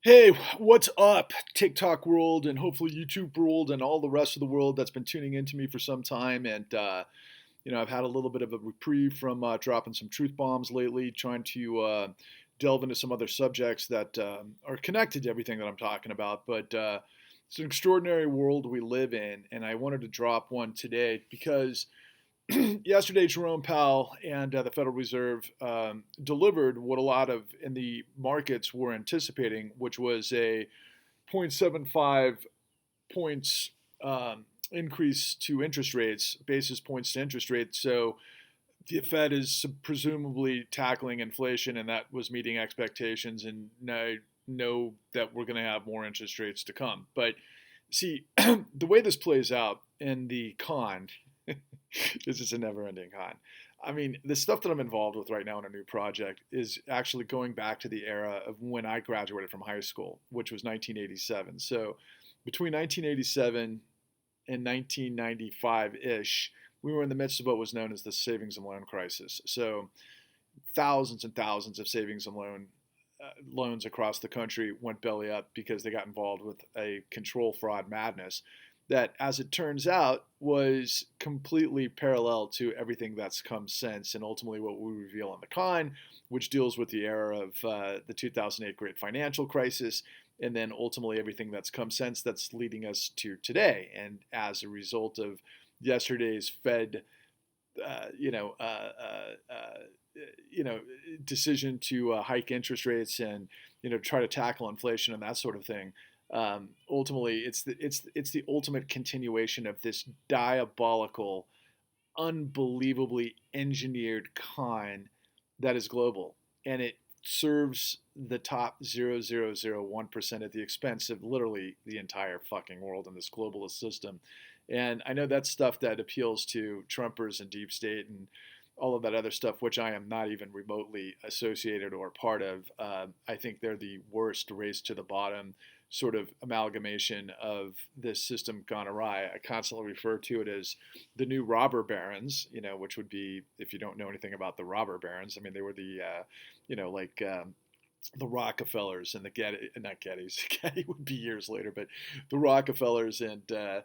Hey, what's up, TikTok world, and hopefully YouTube world, and all the rest of the world that's been tuning into me for some time? I've had a little bit of a reprieve from dropping some truth bombs lately, trying to delve into some other subjects that are connected to everything that I'm talking about. But it's an extraordinary world we live in, and I wanted to drop one today because yesterday, Jerome Powell and the Federal Reserve delivered what a lot of in the markets were anticipating, which was a 0.75 points increase to interest rates, basis points to interest rates. So the Fed is presumably tackling inflation, and that was meeting expectations. And I know that we're going to have more interest rates to come. But see, the way this plays out in the con, this is a never ending con. I mean, the stuff that I'm involved with right now in a new project is actually going back to the era of when I graduated from high school, which was 1987. So between 1987 and 1995 ish, we were in the midst of what was known as the savings and loan crisis. So thousands and thousands of savings and loans across the country went belly up because they got involved with a control fraud madness that, as it turns out, was completely parallel to everything that's come since, and ultimately what we reveal on the con, which deals with the era of the 2008 great financial crisis, and then ultimately everything that's come since that's leading us to today. And as a result of yesterday's Fed, uh, you know, uh, uh, uh, decision to hike interest rates and try to tackle inflation and that sort of thing. Ultimately, it's the ultimate continuation of this diabolical, unbelievably engineered con that is global, and it serves the top 0.001% at the expense of literally the entire fucking world in this globalist system. And I know that's stuff that appeals to Trumpers and deep state and all of that other stuff, which I am not even remotely associated or part of. I think they're the worst race to the bottom sort of amalgamation of this system gone awry. I constantly refer to it as the new robber barons, which would be, if you don't know anything about the robber barons, I mean, they were like the Rockefellers and the Getty, not Gettys. Getty would be years later, but the Rockefellers and uh,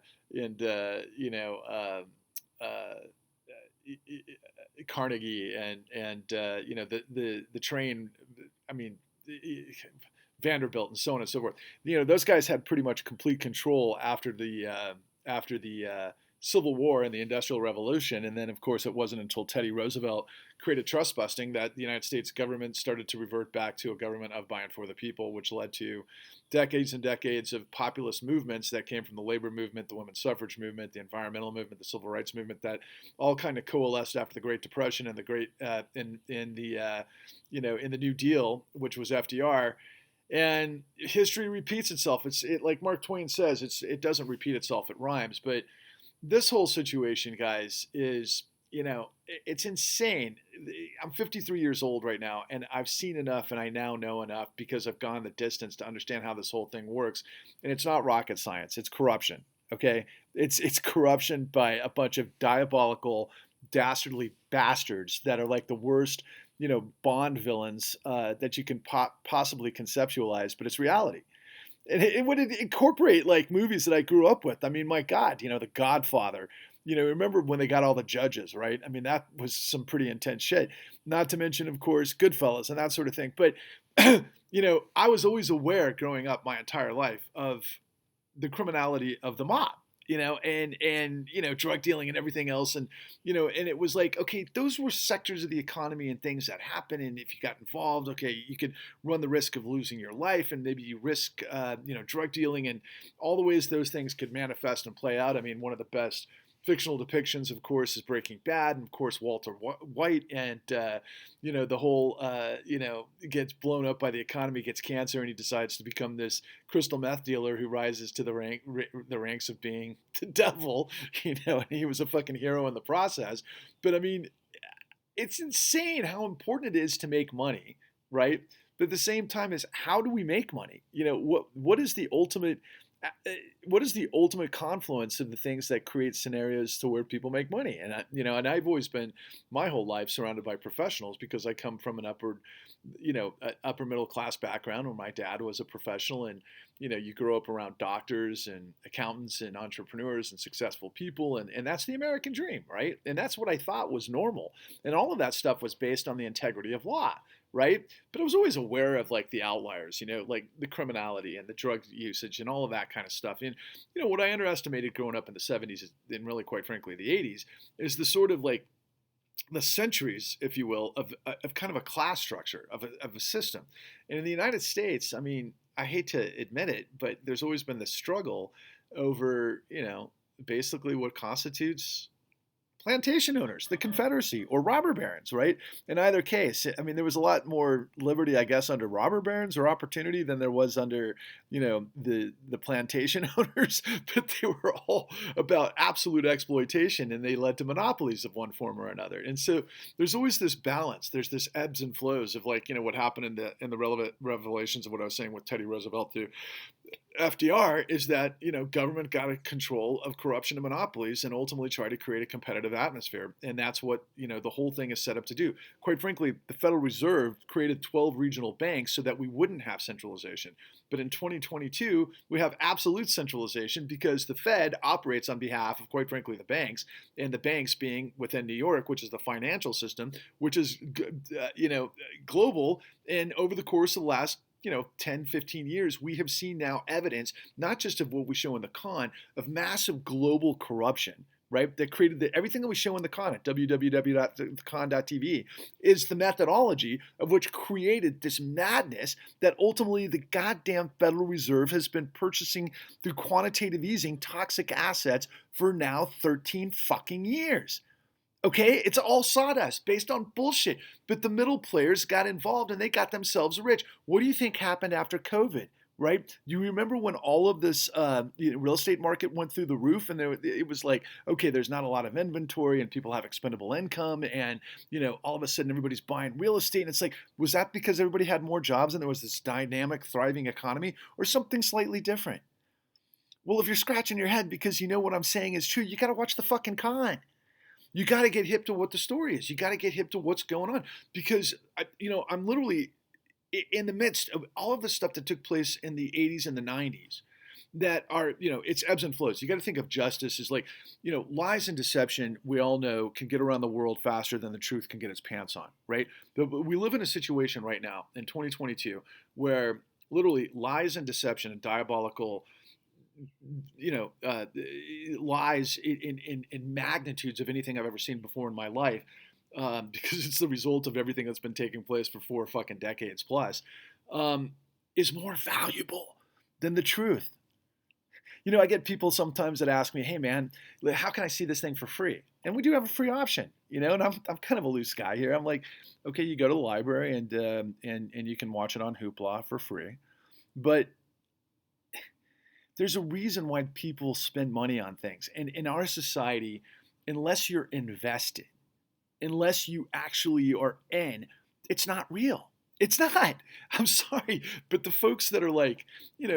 Carnegie and the train. I mean, Vanderbilt and so on and so forth. Those guys had pretty much complete control after the Civil War and the Industrial Revolution, and then of course it wasn't until Teddy Roosevelt created trust busting that the United States government started to revert back to a government of by and for the people, which led to decades and decades of populist movements that came from the labor movement, the women's suffrage movement, the environmental movement, the civil rights movement, that all kind of coalesced after the Great Depression and the great in the New Deal, which was FDR. And history repeats itself. Like Mark Twain says, it doesn't repeat itself, it rhymes. But this whole situation, guys, is it's insane. I'm 53 years old right now, and I've seen enough, and I now know enough because I've gone the distance to understand how this whole thing works. And it's not rocket science; it's corruption. Okay, it's corruption by a bunch of diabolical, dastardly bastards that are like the worst, Bond villains that you can possibly conceptualize. But it's reality. And it would incorporate like movies that I grew up with. I mean, my God, The Godfather. Remember when they got all the judges, right? I mean, that was some pretty intense shit. Not to mention, of course, Goodfellas and that sort of thing. But, I was always aware growing up my entire life of the criminality of the mob, and drug dealing and everything else, and it was like, okay, those were sectors of the economy and things that happen, and if you got involved, okay, you could run the risk of losing your life, and maybe you risk drug dealing and all the ways those things could manifest and play out. I mean, one of the best fictional depictions, of course, is Breaking Bad, and of course Walter White, and the whole gets blown up by the economy, gets cancer, and he decides to become this crystal meth dealer who rises to the ranks of being the devil, and he was a fucking hero in the process. But I mean, it's insane how important it is to make money, right? But at the same time, is how do we make money? What is the ultimate what is the ultimate confluence of the things that create scenarios to where people make money? And and I've always been my whole life surrounded by professionals because I come from an upper middle class background where my dad was a professional, and you grow up around doctors and accountants and entrepreneurs and successful people, and that's the American dream, right? And that's what I thought was normal, and all of that stuff was based on the integrity of law, right? But I was always aware of like the outliers, like the criminality and the drug usage and all of that kind of stuff. And what I underestimated growing up in the 70s and really, quite frankly, the 80s is the sort of like the centuries, if you will, of kind of a class structure of a system. And in the United States, I mean, I hate to admit it, but there's always been this struggle over, basically what constitutes plantation owners, the Confederacy, or robber barons, right? In either case, I mean, there was a lot more liberty, I guess, under robber barons or opportunity than there was under, the plantation owners. But they were all about absolute exploitation, and they led to monopolies of one form or another. And so there's always this balance. There's this ebbs and flows of like, what happened in the relevant revelations of what I was saying with Teddy Roosevelt through FDR is that government got a control of corruption and monopolies and ultimately tried to create a competitive atmosphere, and that's what the whole thing is set up to do. Quite frankly, the Federal Reserve created 12 regional banks so that we wouldn't have centralization. But in 2022, we have absolute centralization because the Fed operates on behalf of, quite frankly, the banks, and the banks being within New York, which is the financial system, which is global. And over the course of the last 10, 15 years, we have seen now evidence, not just of what we show in the con, of massive global corruption, right? That created everything that we show in the con at www.thecon.tv is the methodology of which created this madness that ultimately the goddamn Federal Reserve has been purchasing through quantitative easing toxic assets for now 13 fucking years. Okay, it's all sawdust based on bullshit. But the middle players got involved and they got themselves rich. What do you think happened after COVID? Right? You remember when all of this real estate market went through the roof, and it was like, okay, there's not a lot of inventory, and people have expendable income, and all of a sudden everybody's buying real estate, and it's like, was that because everybody had more jobs and there was this dynamic, thriving economy, or something slightly different? Well, if you're scratching your head because what I'm saying is true, you got to watch the fucking con. You got to get hip to what the story is. You got to get hip to what's going on because I'm literally in the midst of all of the stuff that took place in the 80s and the 90s that are, it's ebbs and flows. You got to think of justice as like, lies and deception, we all know, can get around the world faster than the truth can get its pants on, right? But we live in a situation right now in 2022 where literally lies and deception and diabolical lies in magnitudes of anything I've ever seen before in my life, because it's the result of everything that's been taking place for 4 fucking decades plus, is more valuable than the truth. I get people sometimes that ask me, "Hey man, how can I see this thing for free?" And we do have a free option, and I'm kind of a loose guy here. I'm like, okay, you go to the library and you can watch it on Hoopla for free, but there's a reason why people spend money on things. And in our society, unless you're invested, unless you actually are in, it's not real. It's not. I'm sorry. But the folks that are like,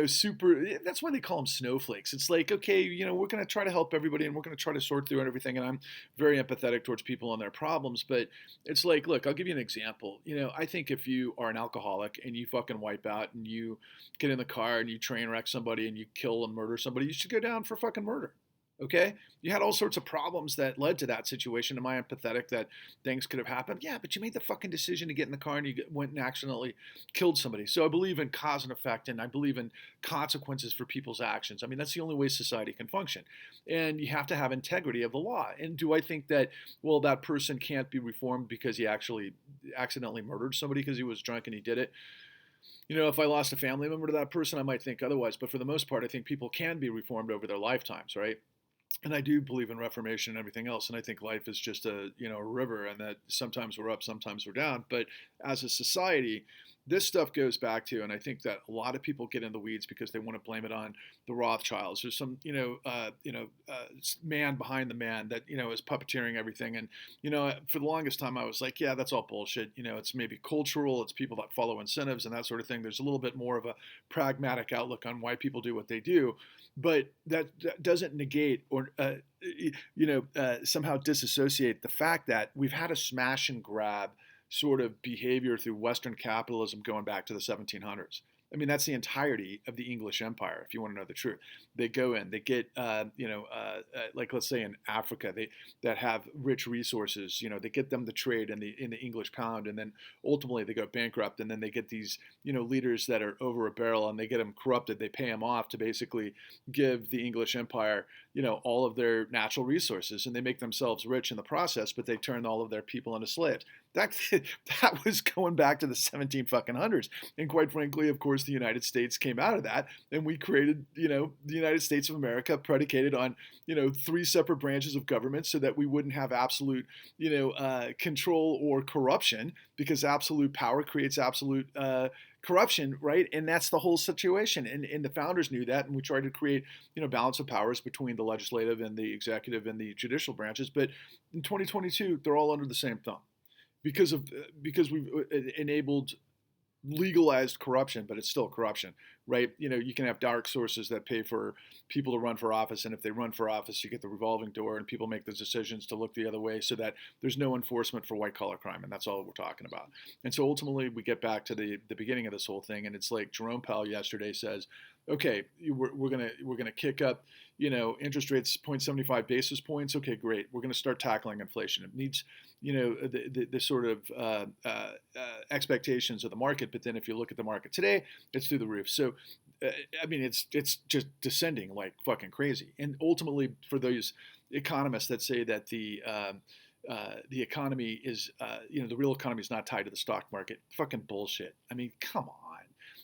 super, that's why they call them snowflakes. It's like, okay, we're going to try to help everybody and we're going to try to sort through everything. And I'm very empathetic towards people and their problems. But it's like, look, I'll give you an example. I think if you are an alcoholic and you fucking wipe out and you get in the car and you train wreck somebody and you kill and murder somebody, you should go down for fucking murder. Okay? You had all sorts of problems that led to that situation. Am I empathetic that things could have happened? Yeah, but you made the fucking decision to get in the car and you went and accidentally killed somebody. So I believe in cause and effect, and I believe in consequences for people's actions. I mean, that's the only way society can function. And you have to have integrity of the law. And do I think that, well, that person can't be reformed because he actually accidentally murdered somebody because he was drunk and he did it? If I lost a family member to that person, I might think otherwise. But for the most part, I think people can be reformed over their lifetimes, right? And I do believe in reformation and everything else. And I think life is just a river, and that sometimes we're up, sometimes we're down. But as a society, this stuff goes back to, and I think that a lot of people get in the weeds because they want to blame it on the Rothschilds. There's some, man behind the man that, is puppeteering everything. And, for the longest time I was like, yeah, that's all bullshit. It's maybe cultural. It's people that follow incentives and that sort of thing. There's a little bit more of a pragmatic outlook on why people do what they do. But that doesn't negate or, somehow disassociate the fact that we've had a smash and grab sort of behavior through Western capitalism going back to the 1700s. I mean, that's the entirety of the English Empire, if you want to know the truth. They go in, they get, like let's say in Africa, that have rich resources. They get them to trade in the English pound, and then ultimately they go bankrupt, and then they get these, leaders that are over a barrel, and they get them corrupted. They pay them off to basically give the English Empire, all of their natural resources, and they make themselves rich in the process, but they turn all of their people into slaves. That was going back to the 1700s, and quite frankly, of course, the United States came out of that, and we created, the United States of America, predicated on, 3 separate branches of government, so that we wouldn't have absolute, control or corruption, because absolute power creates absolute corruption, right? And that's the whole situation. And the founders knew that, and we tried to create, balance of powers between the legislative and the executive and the judicial branches. But in 2022, they're all under the same thumb because we've enabled legalized corruption, but it's still corruption, right? You can have dark sources that pay for people to run for office, and if they run for office, you get the revolving door, and people make the decisions to look the other way, so that there's no enforcement for white collar crime, and that's all we're talking about. And so ultimately, we get back to the beginning of this whole thing, and it's like Jerome Powell yesterday says, okay, we're gonna kick up, interest rates 0.75 basis points. Okay, great. We're gonna start tackling inflation. It needs, the sort of expectations of the market. But then if you look at the market today, it's through the roof. So, I mean, it's just descending like fucking crazy. And ultimately, for those economists that say that the economy is, the real economy is not tied to the stock market, fucking bullshit. I mean, come on.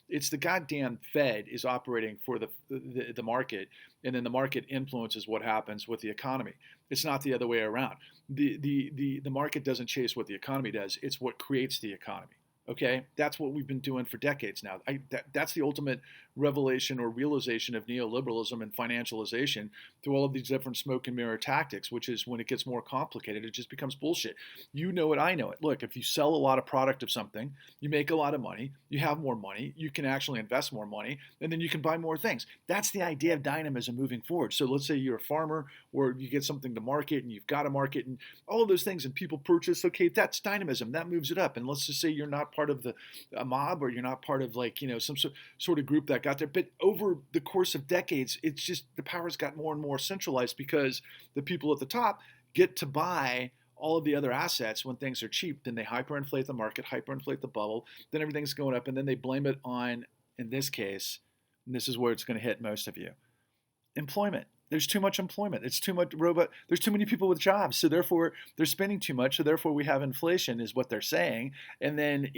It's the goddamn Fed is operating for the market, and then the market influences what happens with the economy. It's not the other way around. The market doesn't chase what the economy does. It's what creates the economy. Okay, that's what we've been doing for decades now. That's the ultimate revelation or realization of neoliberalism and financialization through all of these different smoke and mirror tactics, which is when it gets more complicated, it just becomes bullshit. You know it, I know it. Look, if you sell a lot of product of something, you make a lot of money, you have more money, you can actually invest more money, and then you can buy more things. That's the idea of dynamism moving forward. So let's say you're a farmer, or you get something to market, and you've got a market, and all of those things, and people purchase. Okay, that's dynamism. That moves it up. And let's just say you're not part of a mob, or you're not part of some sort of group that got there. But over the course of decades, it's just the power's got more and more centralized, because the people at the top get to buy all of the other assets when things are cheap. Then they hyperinflate the market, hyperinflate the bubble, then everything's going up, and then they blame it on, in this case, and this is where it's going to hit most of you, employment. There's too much employment. It's too much robot. There's too many people with jobs. So therefore, they're spending too much. So therefore, we have inflation, is what they're saying. And then,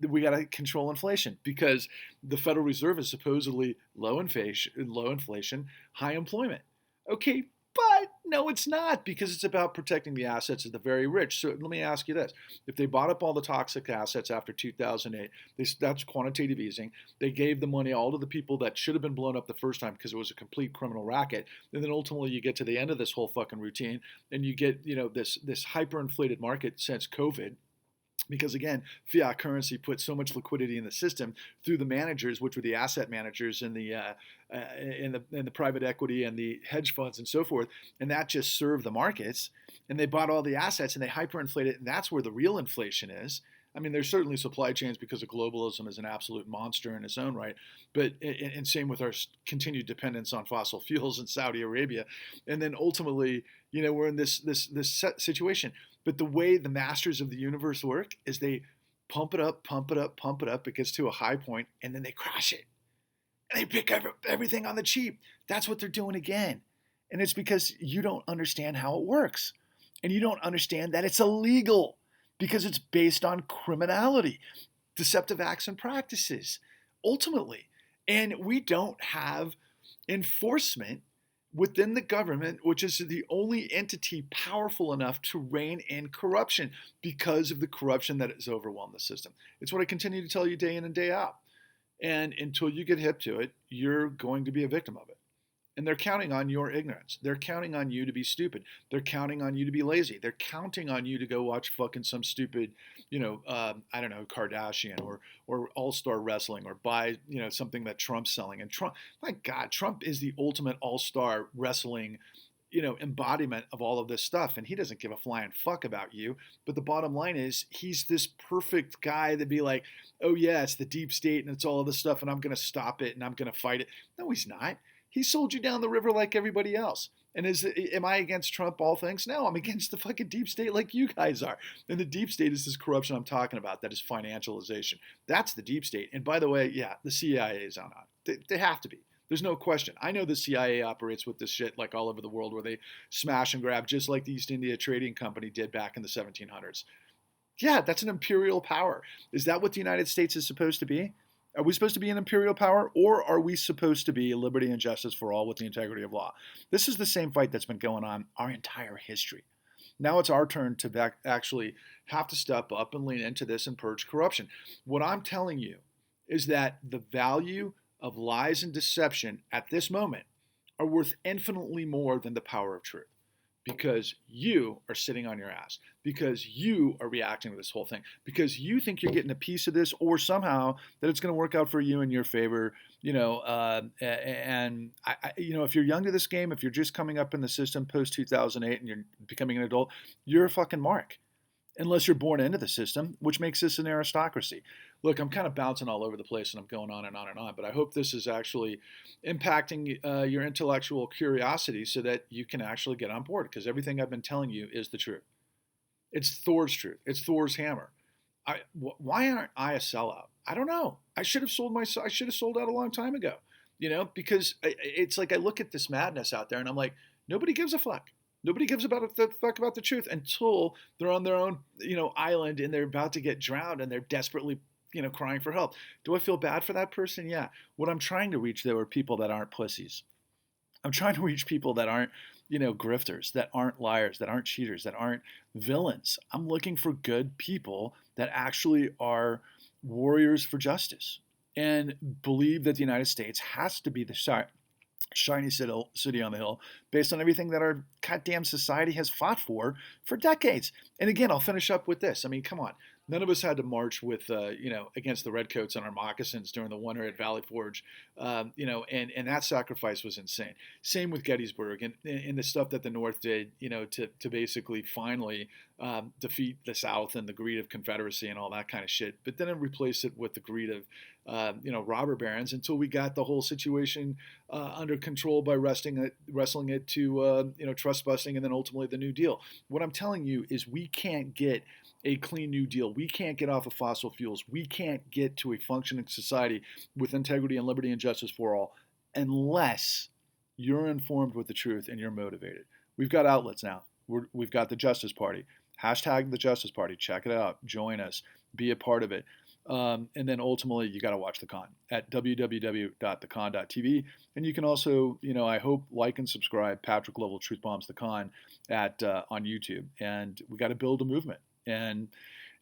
we got to control inflation, because the Federal Reserve is supposedly low inflation, high employment. Okay, but no, it's not, because it's about protecting the assets of the very rich. So let me ask you this. If they bought up all the toxic assets after 2008, that's quantitative easing. They gave the money all to the people that should have been blown up the first time, because it was a complete criminal racket. And then ultimately you get to the end of this whole fucking routine, and you get, this hyperinflated market since COVID. Because again, fiat currency put so much liquidity in the system through the managers, which were the asset managers and the private equity and the hedge funds and so forth, and that just served the markets. And they bought all the assets and they hyperinflated, and that's where the real inflation is. I mean, there's certainly supply chains, because of globalism is an absolute monster in its own right, but and same with our continued dependence on fossil fuels in Saudi Arabia, and then ultimately, we're in this situation. But the way the masters of the universe work is they pump it up, pump it up, pump it up. It gets to a high point, and then they crash it, and they pick everything on the cheap. That's what they're doing again, and it's because you don't understand how it works, and you don't understand that it's illegal, because it's based on criminality, deceptive acts and practices, ultimately. And we don't have enforcement within the government, which is the only entity powerful enough to rein in corruption because of the corruption that has overwhelmed the system. It's what I continue to tell you day in and day out. And until you get hip to it, you're going to be a victim of it. And they're counting on your ignorance. They're counting on you to be stupid. They're counting on you to be lazy. They're counting on you to go watch fucking some stupid, I don't know, Kardashian or All Star Wrestling, or buy something that Trump's selling. And Trump, my God, Trump is the ultimate All Star Wrestling embodiment of all of this stuff, and he doesn't give a flying fuck about you. But the bottom line is, he's this perfect guy to be like, oh yeah, it's the deep state and it's all of this stuff, and I'm going to stop it and I'm going to fight it. No, he's not. He sold you down the river like everybody else. And am I against Trump all things? No, I'm against the fucking deep state like you guys are. And the deep state is this corruption I'm talking about. That is financialization. That's the deep state. And by the way, yeah, the CIA is on it. They have to be. There's no question. I know the CIA operates with this shit like all over the world, where they smash and grab just like the East India Trading Company did back in the 1700s. Yeah, that's an imperial power. Is that what the United States is supposed to be? Are we supposed to be an imperial power, or are we supposed to be liberty and justice for all with the integrity of law? This is the same fight that's been going on our entire history. Now it's our turn to actually have to step up and lean into this and purge corruption. What I'm telling you is that the value of lies and deception at this moment are worth infinitely more than the power of truth, because you are sitting on your ass, because you are reacting to this whole thing, because you think you're getting a piece of this, or somehow that it's going to work out for you in your favor. If you're young to this game, if you're just coming up in the system post 2008 and you're becoming an adult, you're a fucking mark. Unless you're born into the system, which makes this an aristocracy. Look, I'm kind of bouncing all over the place and I'm going on and on and on, but I hope this is actually impacting your intellectual curiosity so that you can actually get on board, because everything I've been telling you is the truth. It's Thor's truth. It's Thor's hammer. Why aren't I a sellout? I don't know. I should have sold out a long time ago, because it's like I look at this madness out there and I'm like, nobody gives a fuck. Nobody gives the fuck about the truth until they're on their own, island and they're about to get drowned and they're desperately, crying for help. Do I feel bad for that person? Yeah. What I'm trying to reach, though, are people that aren't pussies. I'm trying to reach people that aren't, grifters, that aren't liars, that aren't cheaters, that aren't villains. I'm looking for good people that actually are warriors for justice and believe that the United States has to be the shiny city on the hill based on everything that our goddamn society has fought for decades. And again, I'll finish up with this. I mean, come on. None of us had to march with, against the redcoats on our moccasins during the winter at Valley Forge, and that sacrifice was insane. Same with Gettysburg and the stuff that the North did, to basically finally defeat the South and the greed of Confederacy and all that kind of shit. But then replace it with the greed of, robber barons, until we got the whole situation under control by wrestling it to, trust busting, and then ultimately the New Deal. What I'm telling you is we can't get a clean New Deal. We can't get off of fossil fuels. We can't get to a functioning society with integrity and liberty and justice for all unless you're informed with the truth and you're motivated. We've got outlets now. We've got the Justice Party. Hashtag the Justice Party. Check it out. Join us. Be a part of it. And then ultimately, you got to watch The Con at www.thecon.tv. And you can also, I hope, like and subscribe Patrick Lovell Truth Bombs The Con on YouTube. And we got to build a movement. And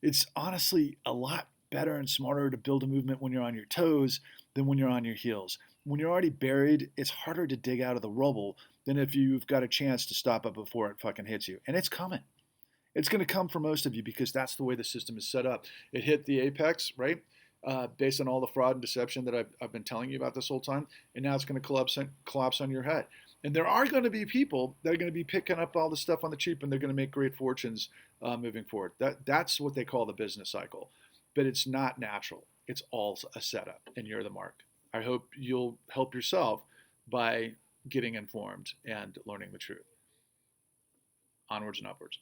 it's honestly a lot better and smarter to build a movement when you're on your toes than when you're on your heels. When you're already buried, it's harder to dig out of the rubble than if you've got a chance to stop it before it fucking hits you. And it's coming. It's going to come for most of you because that's the way the system is set up. It hit the apex, right? Based on all the fraud and deception that I've been telling you about this whole time. And now it's going to collapse on your head. And there are going to be people that are going to be picking up all the stuff on the cheap, and they're going to make great fortunes moving forward. That's what they call the business cycle. But it's not natural. It's all a setup, and you're the mark. I hope you'll help yourself by getting informed and learning the truth. Onwards and upwards.